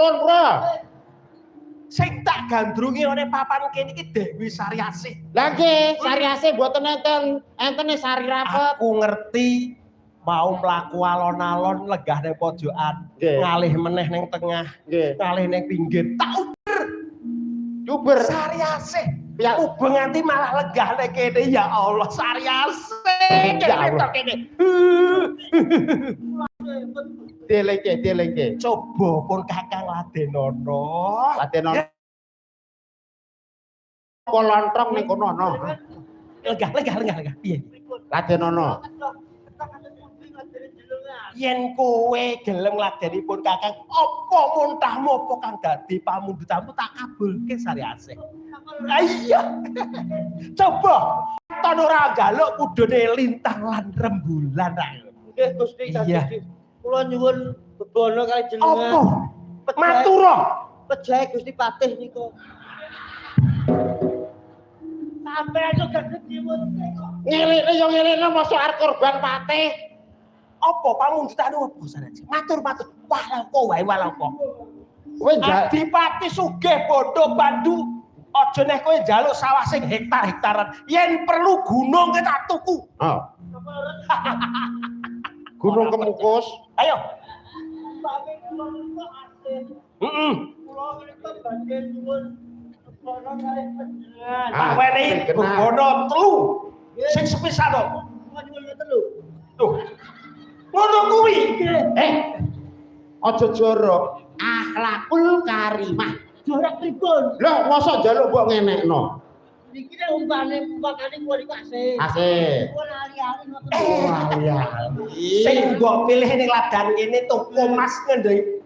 Tur bro. Sing tak gandrungi oleh papan kene iki Dewi Sariasih. Lah nggih, Sariasih mboten entene sari rapet. Aku ngerti mau mlaku alon-alon legah ning pojokan, ngalih meneh ning tengah, ngalih ning pinggir. Tak uber Sariasih. Ya ubeng nganti malah legah ning kene. Ya Allah, Sariasih. Ya Allah kene. Delengke. Coba pun Kakang Ladenono. Ladenono. Kok lontrong ning kono no. Legah. Piye? Ladenono. Yen kowe gelem ngladenipun Kakang, apa muntah apa kang dadi pamundhutanmu tak kabulke Sariasih. Lah iya. Coba ton ora galuk kudune lintang lan rembulan ra. Nggih Gusti Gusti. Kula nyuwun bebono kali Apa? jenengan. Matura. Pejahe Gusti Patih niku. Sampeyan kok gak nyuwun kok. Ngelikne yo ngelikne mosok arep korban patih. Apa pamundhutanmu apa Sariasih? Matur. Walangko wae walangko. Kowe Adipati sugih bodho bandu. Aja nek kowe njaluk sawah sing hektar-hektaran. Yen perlu gunung ke tak tuku. Oh. Gunung Kemukus. Ayo. Sampe kula niku asih. Heeh. Kula niku badhe nyuwun bebono kali jenengan. Tak wenehi bebono 3. Sing sepisan kok. Kula nyuwun 3. Tuh. Ngono kuwi. Aja jorok. Akhlakul karimah. Jorok pripun? Lho, mosok njaluk mbok ngenekno. Niki nek umpane kula niku asih. Asih. Kula ali-ali ngoten. Ali-ali. Sing mbok pilih ning ladang kene toko mas ngendhi.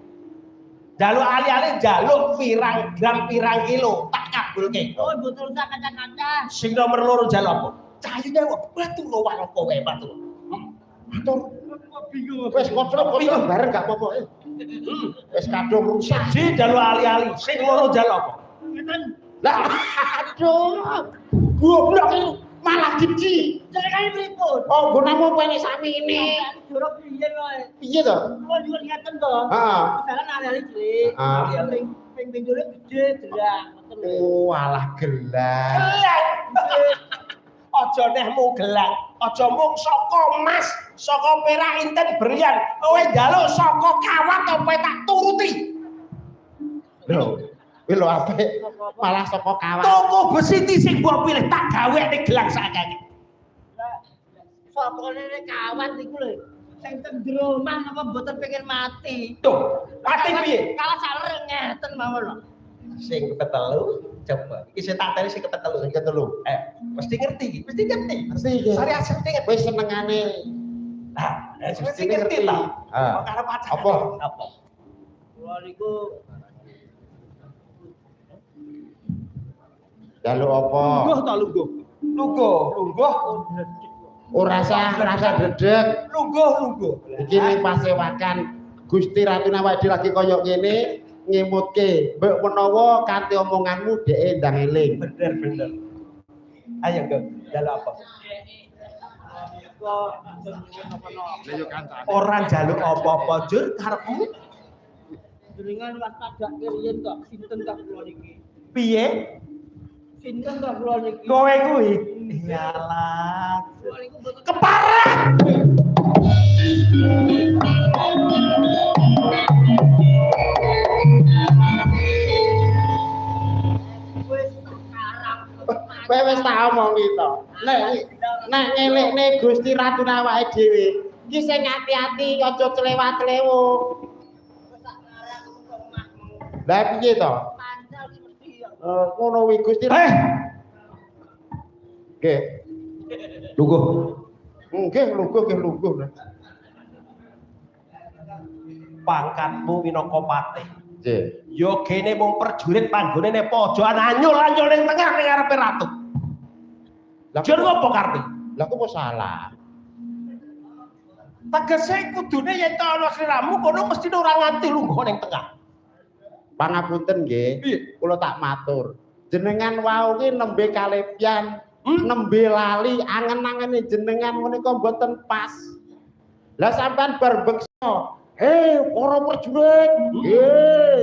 Jaluk ali-ali jaluk pirang kilo tak kabulke. Oh, botol sak kaca-kaca. Sing nomor 2 jaluk apa? Cayune kok batu lowang apa wae batu. Matur. Bingung. Wis ngobrol bareng gak apa-apa. Wis kadung rusak. Siji jaluk ali-ali, sing loro jaluk apa? Ngeten. Lah aduh. Goblok iki malah giji. Jenengan pripun? Oh, gunamu apa ini sakmene? Jorok piye wae? Piye to? Kula nyuwun ngeten to. Heeh. Misalan ali-ali cilik. Heeh. Ping pinggire gede delak ngoten lho. Oh, alah gelang. Aja neh mung gelang, aja mung saka emas, saka perak inten berian. Kowe njaluk saka kawat apa tak turuti. Lho, kuwi lho apik malah saka kawat. Toko besi sing mbok pilih tak gawe ning gelang sakake. Saka rene kawat niku lho. Sing teng jero omah napa mboten pengen mati. Tuh, mati piye? Kalah saler ngeten mawon lho. Sing ketelu, coba. Iki sing tak teri sing ketelu. Mesti ngerti iki, mesti ngerti. Mesti iki. Sariasih ngerti. Wis senengane. Nah, mesti ngerti ta. Heeh. Karo pacar. Apa? Kula niku Jaluk apa? Lungguh ta lungguh? Lungguh. Ora rasa dedeg. Lungguh. Iki ning pasewakan Gusti Ratu Nawadi lagi koyo ngene ngimutke. Mbok menawa kanthi omonganmu dheke ndang eling. Bener. Ayo, Go. Jaluk apa? Orang jaluk apa-apa jur karepmu jenengan waspadake riyen kok sinten kok kula niki. piye? Sinten kok kula niki. Kowe kuwi. Iyalah. Kula niku mboten Keparat. Kowe wis tak omongi to. Nek ngelikne Gusti Ratu awake dhewe, iki sing ati-ati aja clewat-clewu. Lah piye to? pancal ki mesti ya. Ngono kuwi Gusti. Nggih. Lungguh. Nggih, lungguh. Pangkatmu minangka patih. Nggih. Yo kene mung prajurit panggone ning pojokan anyul-anyul ning tengah ning arepe ratu. Jur ngopo karepe? Lah kok salah? Tegese kudune yen ana sliramu kono mesti ora nganti lungguh ning tengah. Pangapunten nggih. Piye? Kula tak matur. Jenengan wau ki nembe kalepyan, nembe lali angen-angene jenengan menika mboten pas. Lah sampean bar beksa, "Hei, para prajurit, nggih."